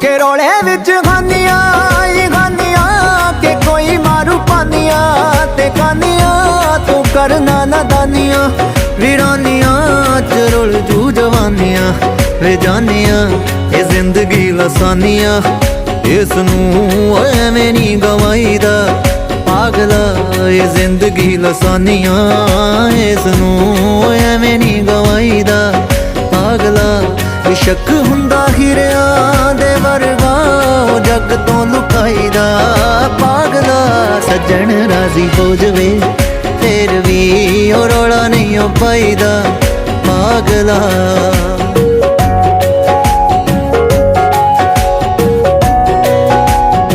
के रोले विच खानियां ही खानियां के कोई मारू पानियां ते खानियां तू करना नादानियां वीरानियां च रुल जू जवानियां वे जानियां ये जिंदगी लसानियां इसनू एवें नी गवाईदा पागला ये जिंदगी लसानियां इसनू एवें नी गवाईदा पागला शक हुंदा हीरियां दे वर्गा जग तो लुकाईदा पागला सज्जन राजी हो जवे फिर भी ओ रौला नहीं हो पाईदा पागला।